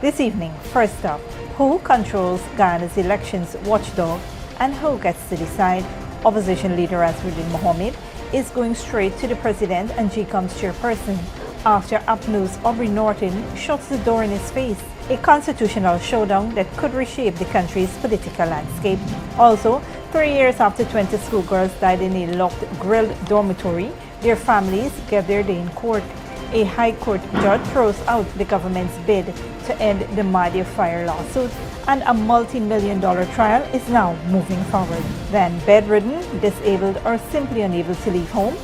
This evening, first up, who controls Guyana's elections watchdog and who gets to decide? Opposition leader Azruddin Mohamed is going straight to the President and GECOM's chairperson after APNU's Aubrey Norton shuts the door in his face. A constitutional showdown that could reshape the country's political landscape. Also, 3 years after 20 schoolgirls died in a locked, grilled dormitory, their families get their day in court. A high court judge throws out the government's bid to end the Mahdia fire lawsuit, and a multi-million-dollar trial is now moving forward. Then, bedridden, disabled, or simply unable to leave home,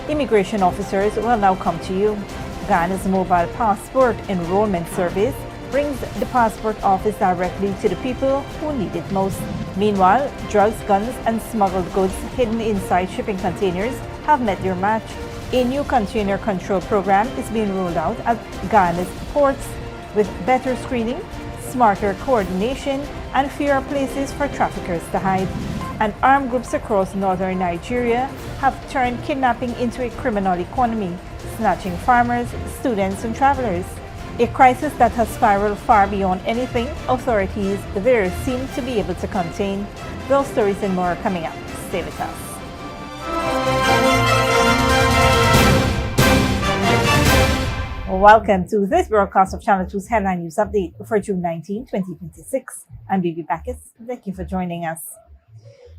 immigration officers will now come to you. Guyana's mobile passport enrollment service brings the passport office directly to the people who need it most. Meanwhile, drugs, guns, and smuggled goods hidden inside shipping containers have met their match. A new container control program is being rolled out at Guyana's ports with better screening, smarter coordination, and fewer places for traffickers to hide. And armed groups across northern Nigeria have turned kidnapping into a criminal economy, snatching farmers, students, and travelers. A crisis that has spiraled far beyond anything authorities there seem to be able to contain. Those stories and more are coming up. Stay with us. Welcome to this broadcast of Channel 2's Headline News Update for June 19, 2026. I'm Bibi Backus. Thank you for joining us.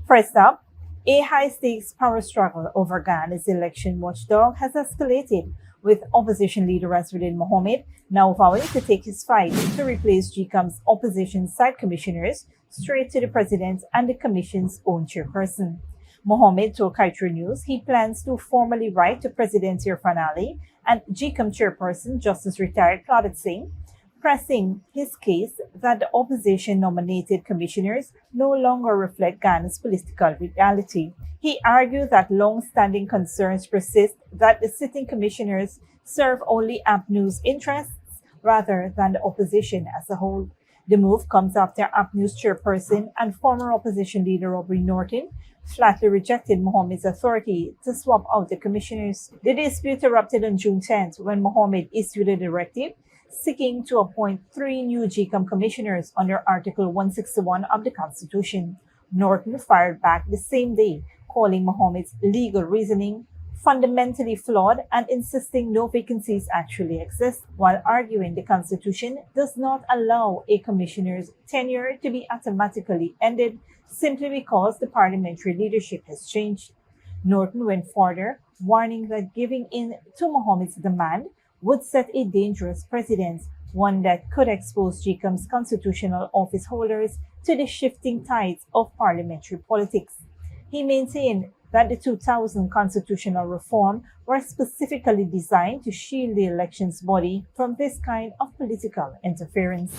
First up, a high-stakes power struggle over Guyana's election watchdog has escalated, with opposition leader Azruddin Mohamed now vowing to take his fight to replace GECOM's opposition side commissioners straight to the president and the commission's own chairperson. Mohamed told Kaitri News he plans to formally write to President Irfan Ali and GECOM chairperson Justice Retired Claudette Singh, pressing his case that the opposition-nominated commissioners no longer reflect Guyana's political reality. He argued that long-standing concerns persist that the sitting commissioners serve only APNU's interests rather than the opposition as a whole. The move comes after APNU's chairperson and former opposition leader Aubrey Norton flatly rejected Mohamed's authority to swap out the commissioners. The dispute erupted on June 10th when Mohamed issued a directive seeking to appoint 3 new GECOM commissioners under Article 161 of the Constitution. Norton fired back the same day, calling Mohamed's legal reasoning fundamentally flawed and insisting no vacancies actually exist, while arguing the Constitution does not allow a commissioner's tenure to be automatically ended simply because the parliamentary leadership has changed. Norton went further, warning that giving in to Mohamed's demand would set a dangerous precedent, one that could expose GECOM's constitutional office holders to the shifting tides of parliamentary politics. He maintained that the 2000 constitutional reform were specifically designed to shield the elections body from this kind of political interference.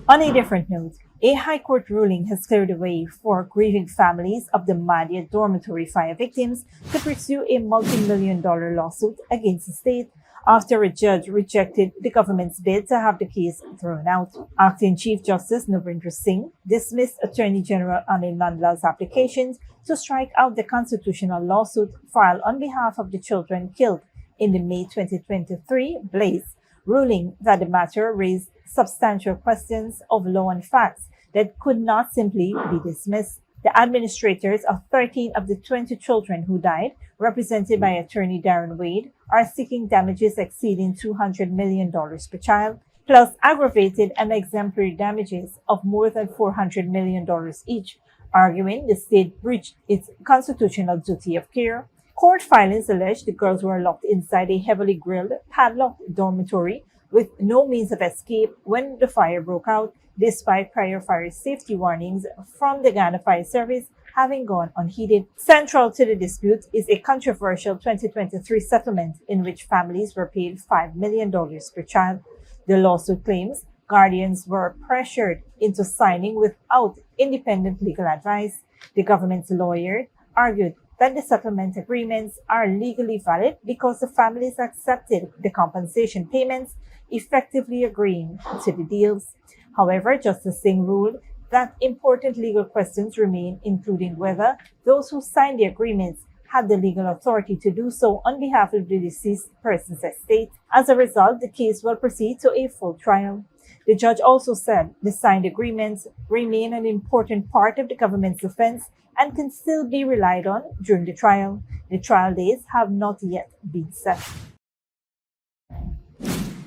On a different note, a High Court ruling has cleared the way for grieving families of the Mahdia dormitory fire victims to pursue a multi-million-dollar lawsuit against the state after a judge rejected the government's bid to have the case thrown out. Acting Chief Justice Narendra Singh dismissed Attorney General Anil Nandlal's applications to strike out the constitutional lawsuit filed on behalf of the children killed in the May 2023 blaze, ruling that the matter raised substantial questions of law and facts that could not simply be dismissed. The administrators of 13 of the 20 children who died, represented by attorney Darren Wade, are seeking damages exceeding $200 million per child, plus aggravated and exemplary damages of more than $400 million each, arguing the state breached its constitutional duty of care. Court filings allege the girls were locked inside a heavily grilled, padlocked dormitory with no means of escape when the fire broke out, despite prior fire safety warnings from the Guyana Fire Service having gone unheeded. Central to the dispute is a controversial 2023 settlement in which families were paid $5 million per child. The lawsuit claims guardians were pressured into signing without independent legal advice. The government's lawyer argued that the settlement agreements are legally valid because the families accepted the compensation payments, effectively agreeing to the deals. However, Justice Singh ruled that important legal questions remain, including whether those who signed the agreements had the legal authority to do so on behalf of the deceased person's estate. As a result, the case will proceed to a full trial. The judge also said the signed agreements remain an important part of the government's defense and can still be relied on during the trial. The trial dates have not yet been set.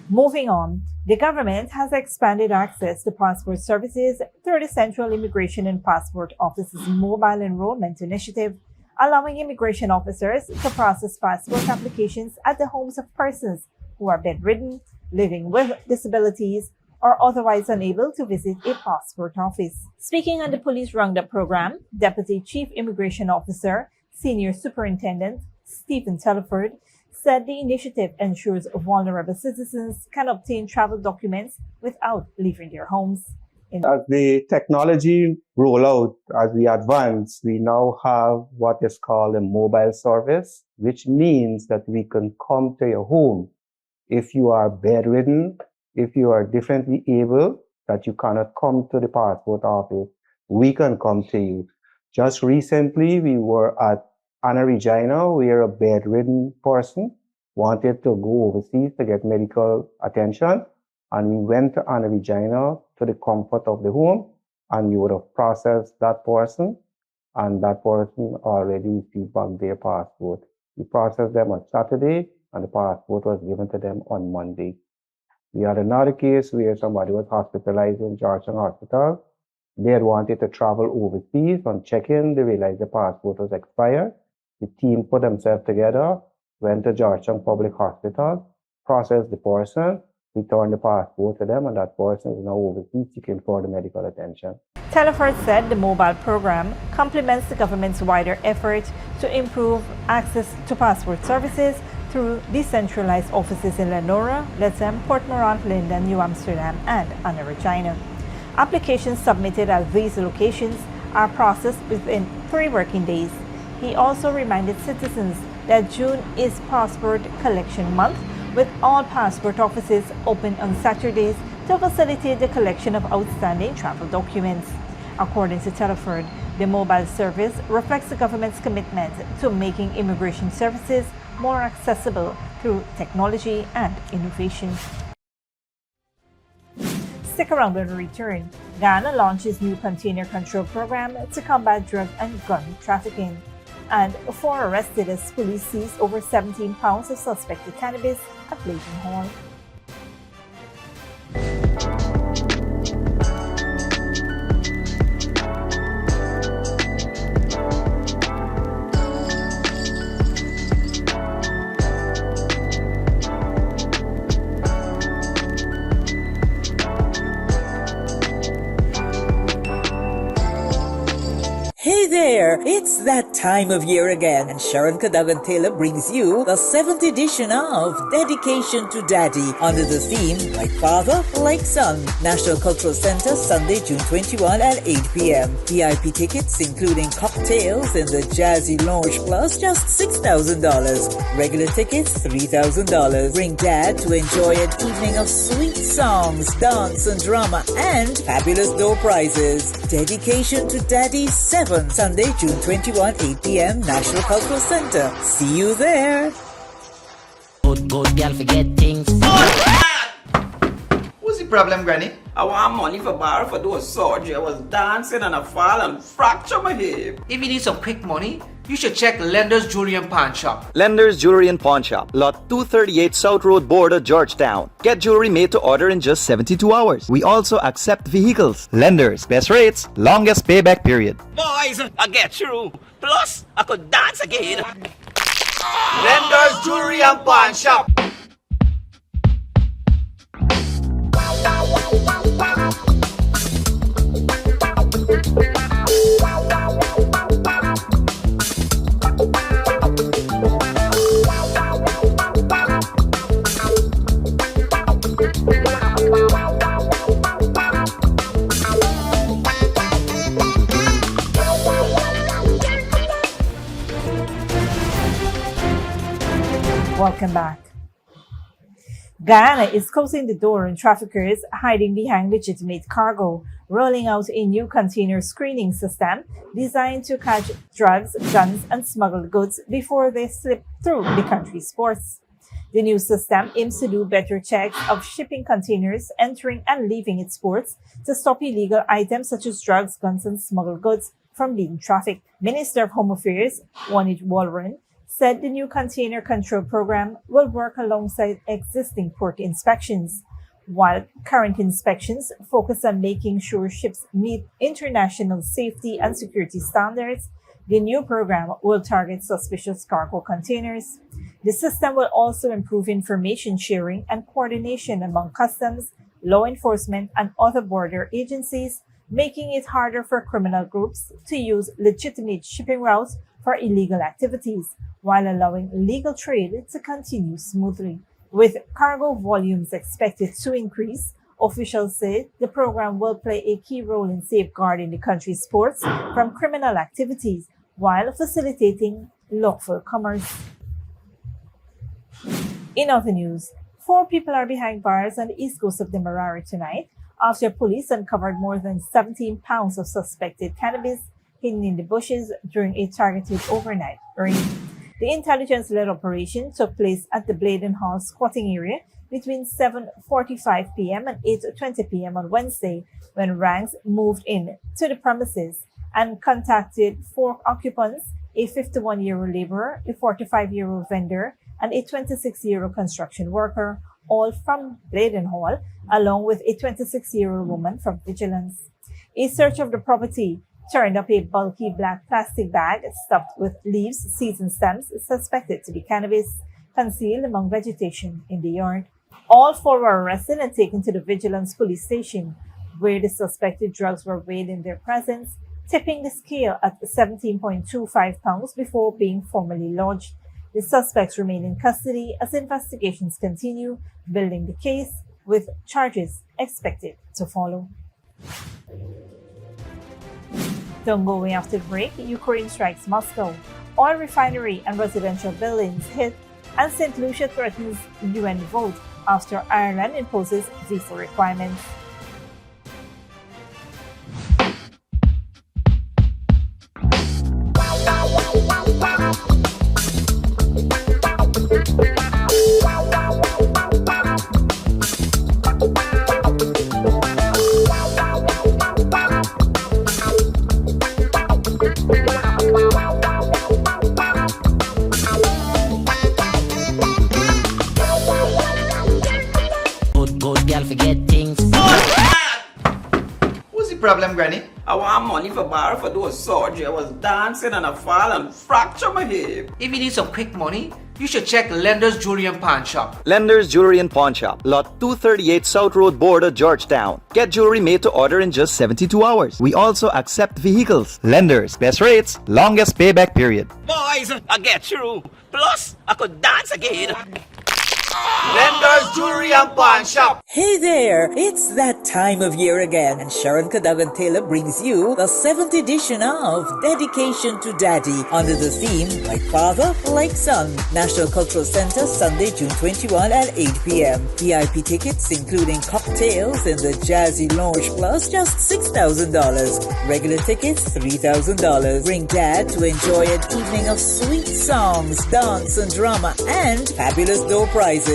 Moving on, the government has expanded access to passport services through the Central Immigration and Passport Office's mobile enrollment initiative, allowing immigration officers to process passport applications at the homes of persons who are bedridden, living with disabilities, or otherwise unable to visit a passport office. Speaking on the Police Roundup program, Deputy Chief Immigration Officer, Senior Superintendent Stephen Telford, said the initiative ensures vulnerable citizens can obtain travel documents without leaving their homes. As the technology roll out, as we advance, we now have what is called a mobile service, which means that we can come to your home. If you are bedridden, if you are differently able, that you cannot come to the passport office, we can come to you. Just recently, we were at Regina, where a bedridden person wanted to go overseas to get medical attention. And we went to Regina to the comfort of the home, and we would have processed that person, and that person already received back their passport. We processed them on Saturday, and the passport was given to them on Monday. We had another case where somebody was hospitalized in Georgetown Hospital. They had wanted to travel overseas. On check-in, they realized the passport was expired. The team put themselves together, went to Georgetown Public Hospital, processed the person, returned the passport to them, and that person is now overseas seeking for the medical attention. Telford said the mobile program complements the government's wider effort to improve access to passport services through decentralized offices in Lenora, Lethem, Port Morant, Linden, New Amsterdam, and Regina. Applications submitted at these locations are processed within 3 working days. He also reminded citizens that June is passport collection month, with all passport offices open on Saturdays to facilitate the collection of outstanding travel documents. According to Telford, the mobile service reflects the government's commitment to making immigration services more accessible through technology and innovation. Stick around when we return. Guyana launches new container control program to combat drug and gun trafficking. And 4 arrested as police seized over 17 pounds of suspected cannabis at Blazing Hall. Hey there, it's that time of year again, and Sharon Cadogan Taylor brings you the 7th edition of Dedication to Daddy under the theme Like Father, Like Son. National Cultural Center, Sunday, June 21 at 8 p.m. VIP tickets, including cocktails in the Jazzy Lounge Plus, just $6,000. Regular tickets, $3,000. Bring Dad to enjoy an evening of sweet songs, dance and drama, and fabulous door prizes. Dedication to Daddy 7, Sunday, June 21, 8 p.m., National Cultural Center. See you there. Good girl forget things. What's the problem, Granny? I want money for borrow for those surgery. I was dancing and I fall and fracture my hip. If you need some quick money, you should check Lender's Jewelry and Pawn Shop. Lender's Jewelry and Pawn Shop, Lot 238 South Road Border, Georgetown. Get jewelry made to order in just 72 hours. We also accept vehicles. Lender's, best rates, longest payback period. Boys, I get through. Plus, I could dance again. Lender's Jewelry and Pawn Shop. Welcome back. Guyana is closing the door on traffickers hiding behind legitimate cargo, rolling out a new container screening system designed to catch drugs, guns, and smuggled goods before they slip through the country's ports. The new system aims to do better checks of shipping containers entering and leaving its ports to stop illegal items such as drugs, guns, and smuggled goods from being trafficked. Minister of Home Affairs, Wanid Walron, said the new container control program will work alongside existing port inspections. While current inspections focus on making sure ships meet international safety and security standards, the new program will target suspicious cargo containers. The system will also improve information sharing and coordination among customs, law enforcement, and other border agencies, making it harder for criminal groups to use legitimate shipping routes for illegal activities, while allowing legal trade to continue smoothly. With cargo volumes expected to increase, officials say the program will play a key role in safeguarding the country's ports from criminal activities while facilitating lawful commerce. In other news, 4 people are behind bars on the east coast of Demerara tonight after police uncovered more than 17 pounds of suspected cannabis hidden in the bushes during a targeted overnight raid. The intelligence-led operation took place at the Bedridden Hall squatting area between 7:45 p.m. and 8:20 p.m. on Wednesday, when ranks moved in to the premises and contacted 4 occupants, a 51-year-old laborer, a 45-year-old vendor, and a 26-year-old construction worker, all from Bedridden Hall, along with a 26-year-old woman from Vigilance. A search of the property turned up a bulky black plastic bag stuffed with leaves, seeds, and stems suspected to be cannabis, concealed among vegetation in the yard. All 4 were arrested and taken to the Vigilance police station, where the suspected drugs were weighed in their presence, tipping the scale at 17.25 pounds before being formally lodged. The suspects remain in custody as investigations continue, building the case, with charges expected to follow. Don't go away after the break. Ukraine strikes Moscow. Oil refinery and residential buildings hit, and St. Lucia threatens UN vote after Ireland imposes visa requirements. Good girl forget things. What's the problem, Granny? I want money for borrow for those surgery. I was dancing and I fall and fracture my hip. If you need some quick money, you should check Lender's Jewelry and Pawn Shop. Lender's Jewelry and Pawn Shop, lot 238 South Road Border, Georgetown. Get jewelry made to order in just 72 hours. We also accept vehicles. Lenders, best rates, longest payback period. Boys, I get through. Plus, I could dance again. Lender's Jewelry and Pawn Shop. Hey there, it's that time of year again, and Sharon Cadogan Taylor brings you the 7th edition of Dedication to Daddy under the theme Like Father, Like Son. National Cultural Center, Sunday, June 21 at 8 p.m. VIP tickets, including cocktails in the Jazzy Lounge Plus, just $6,000. Regular tickets, $3,000. Bring Dad to enjoy an evening of sweet songs, dance, and drama, and fabulous door prizes.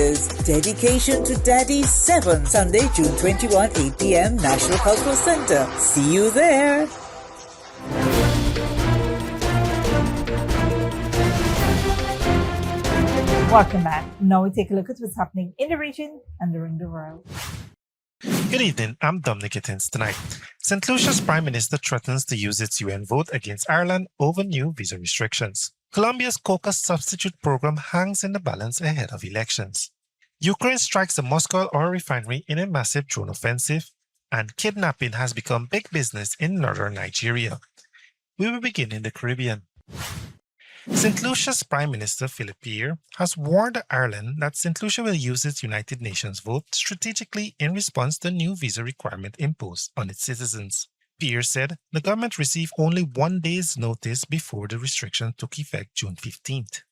Dedication to Daddy 7, Sunday, June 21, 8 p.m. National Cultural Center. See you there. Welcome back. Now we take a look at what's happening in the region and around the world. Good evening, I'm Dominic Gittins. Tonight, St. Lucia's Prime Minister threatens to use its UN vote against Ireland over new visa restrictions. Colombia's coca substitute program hangs in the balance ahead of elections. Ukraine strikes the Moscow oil refinery in a massive drone offensive, and kidnapping has become big business in northern Nigeria. We will begin in the Caribbean. St. Lucia's Prime Minister Philip Pierre has warned Ireland that St. Lucia will use its United Nations vote strategically in response to new visa requirement imposed on its citizens. Pierre said the government received only 1 day's notice before the restriction took effect June 15th.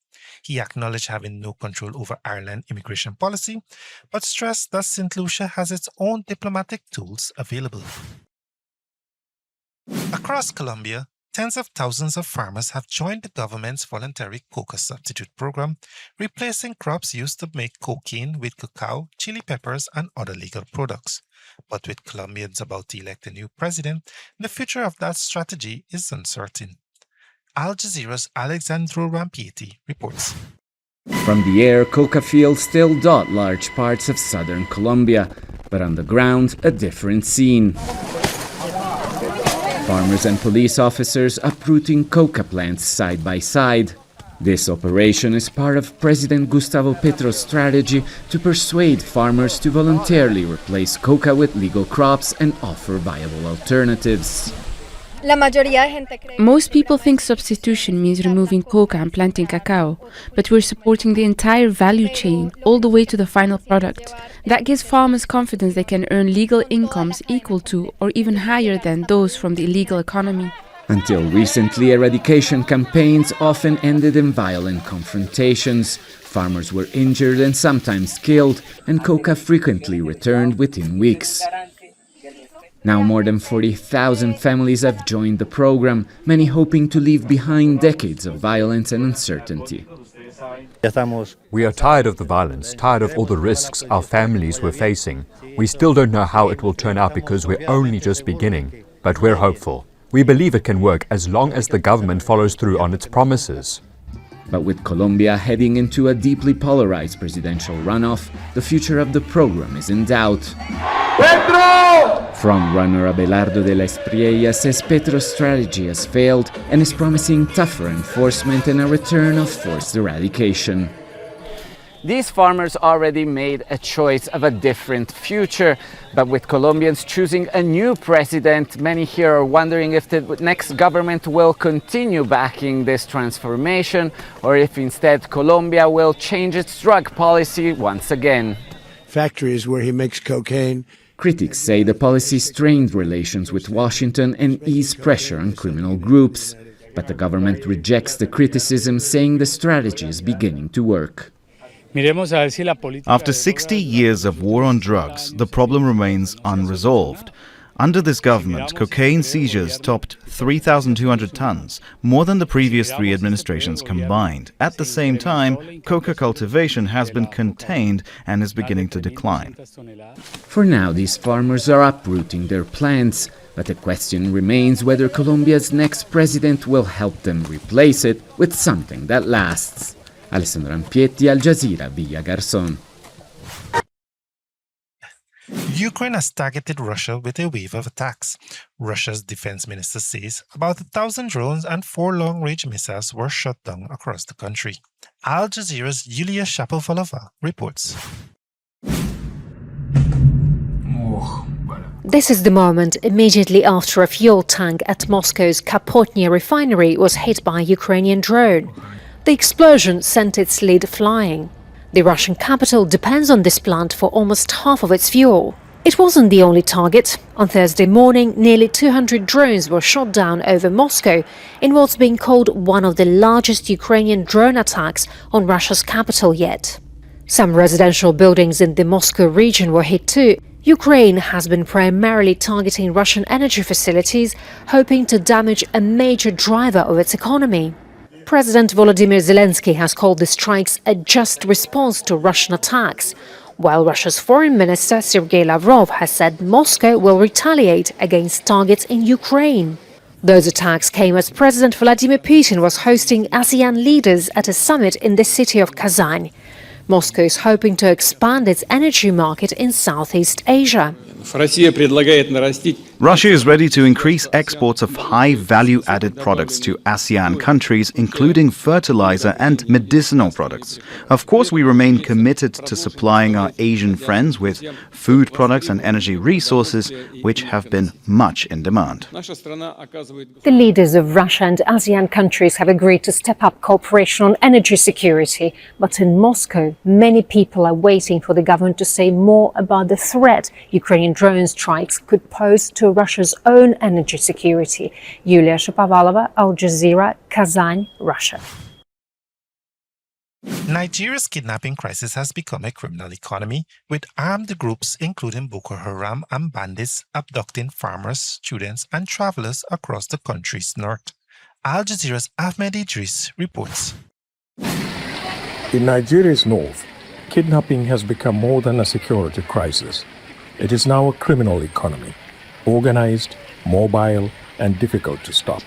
He acknowledged having no control over Ireland's immigration policy, but stressed that St. Lucia has its own diplomatic tools available. Across Colombia, tens of thousands of farmers have joined the government's voluntary coca substitute program, replacing crops used to make cocaine with cacao, chili peppers, and other legal products. But with Colombians about to elect a new president, the future of that strategy is uncertain. Al Jazeera's Alexandro Rampieti reports. From the air, coca fields still dot large parts of southern Colombia, but on the ground, a different scene. Farmers and police officers uprooting coca plants side by side. This operation is part of President Gustavo Petro's strategy to persuade farmers to voluntarily replace coca with legal crops and offer viable alternatives. Most people think substitution means removing coca and planting cacao, but we're supporting the entire value chain, all the way to the final product. That gives farmers confidence they can earn legal incomes equal to or even higher than those from the illegal economy. Until recently, eradication campaigns often ended in violent confrontations. Farmers were injured and sometimes killed, and coca frequently returned within weeks. Now more than 40,000 families have joined the program, many hoping to leave behind decades of violence and uncertainty. We are tired of the violence, tired of all the risks our families were facing. We still don't know how it will turn out because we're only just beginning, but we're hopeful. We believe it can work as long as the government follows through on its promises. But with Colombia heading into a deeply polarized presidential runoff, the future of the program is in doubt. Frontrunner Abelardo de la Espriella says Petro's strategy has failed and is promising tougher enforcement and a return of forced eradication. These farmers already made a choice of a different future, but with Colombians choosing a new president, many here are wondering if the next government will continue backing this transformation or if instead Colombia will change its drug policy once again. Factories where he makes cocaine. Critics say the policy strained relations with Washington and eased pressure on criminal groups, but the government rejects the criticism, saying the strategy is beginning to work. After 60 years of war on drugs, the problem remains unresolved. Under this government, cocaine seizures topped 3,200 tons, more than the previous three administrations combined. At the same time, coca cultivation has been contained and is beginning to decline. For now, these farmers are uprooting their plants, but the question remains whether Colombia's next president will help them replace it with something that lasts. Alessandro Ampietti, Al Jazeera, Villa Garzón. Ukraine has targeted Russia with a wave of attacks. Russia's defense minister says about 1,000 drones and 4 long-range missiles were shot down across the country. Al Jazeera's Yulia Shapovalova reports. This is the moment immediately after a fuel tank at Moscow's Kapotnya refinery was hit by a Ukrainian drone. The explosion sent its lid flying. The Russian capital depends on this plant for almost half of its fuel. It wasn't the only target. On Thursday morning, nearly 200 drones were shot down over Moscow in what's being called one of the largest Ukrainian drone attacks on Russia's capital yet. Some residential buildings in the Moscow region were hit too. Ukraine has been primarily targeting Russian energy facilities, hoping to damage a major driver of its economy. President Volodymyr Zelensky has called the strikes a just response to Russian attacks, while Russia's foreign minister Sergei Lavrov has said Moscow will retaliate against targets in Ukraine. Those attacks came as President Vladimir Putin was hosting ASEAN leaders at a summit in the city of Kazan. Moscow is hoping to expand its energy market in Southeast Asia. Russia is ready to increase exports of high value-added products to ASEAN countries, including fertilizer and medicinal products. Of course, we remain committed to supplying our Asian friends with food products and energy resources, which have been much in demand. The leaders of Russia and ASEAN countries have agreed to step up cooperation on energy security, but in Moscow, many people are waiting for the government to say more about the threat Ukrainian drone strikes could pose to Russia's own energy security. Yulia Shapovalova, Al Jazeera, Kazan, Russia. Nigeria's kidnapping crisis has become a criminal economy, with armed groups including Boko Haram and bandits abducting farmers, students, and travelers across the country's north. Al Jazeera's Ahmed Idris reports. In Nigeria's north, kidnapping has become more than a security crisis. It is now a criminal economy, organized, mobile, and difficult to stop.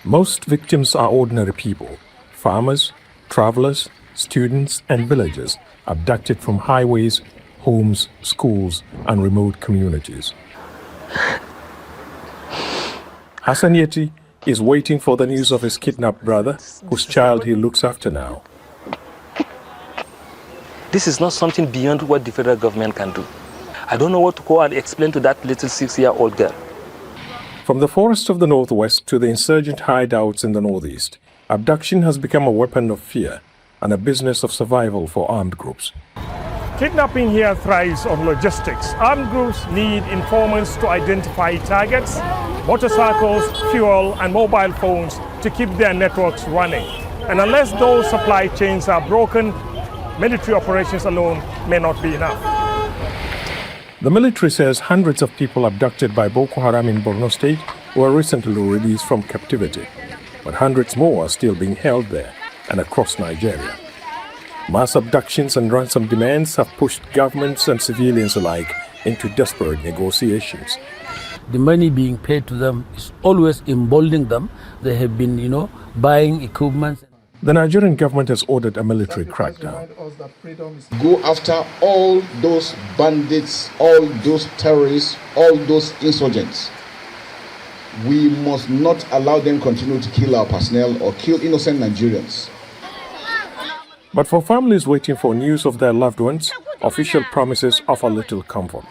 Most victims are ordinary people, farmers, travelers, students, and villagers abducted from highways, homes, schools, and remote communities. Hassan Yeti is waiting for the news of his kidnapped brother, whose child he looks after now. This is not something beyond what the federal government can do. I don't know what to go and explain to that little 6-year-old girl. From the forests of the northwest to the insurgent hideouts in the northeast, abduction has become a weapon of fear and a business of survival for armed groups. Kidnapping here thrives on logistics. Armed groups need informants to identify targets, motorcycles, fuel, and mobile phones to keep their networks running. And unless those supply chains are broken, military operations alone may not be enough. The military says hundreds of people abducted by Boko Haram in Borno State were recently released from captivity, but hundreds more are still being held there and across Nigeria. Mass abductions and ransom demands have pushed governments and civilians alike into desperate negotiations. The money being paid to them is always emboldening them. They have been, buying equipment. The Nigerian government has ordered a military crackdown. Go after all those bandits, all those terrorists, all those insurgents. We must not allow them continue to kill our personnel or kill innocent Nigerians. But for families waiting for news of their loved ones, official promises offer little comfort.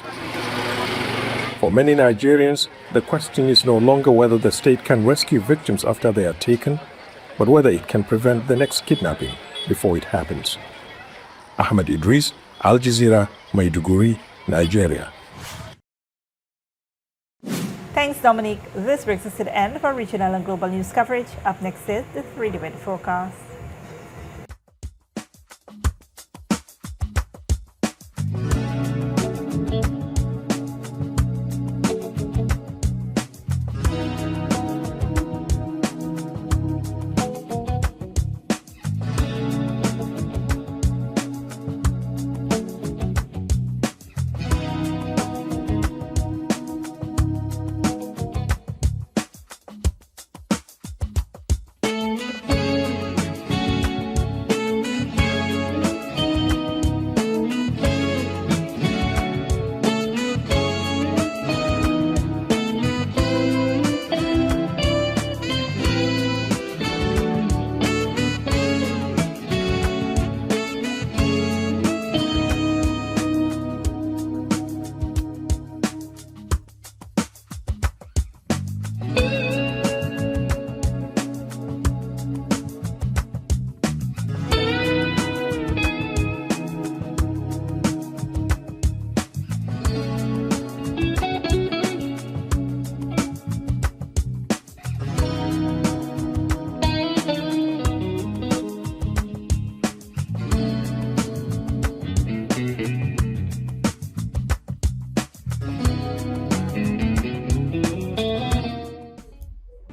For many Nigerians, the question is no longer whether the state can rescue victims after they are taken, but whether it can prevent the next kidnapping before it happens. Ahmed Idris, Al Jazeera, Maiduguri, Nigeria. Thanks, Dominic. This brings us to the end of our regional and global news coverage. Up next is the 3-day weather forecast.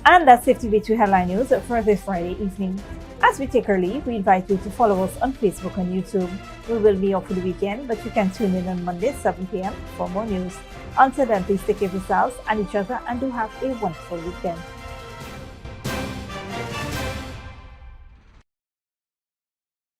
And that's Safety Way 2 headline news for this Friday evening. As we take our leave, we invite you to follow us on Facebook and YouTube. We will be off for the weekend, but you can tune in on Monday, 7 p.m. for more news. Until then, please take care of yourselves and each other and do have a wonderful weekend.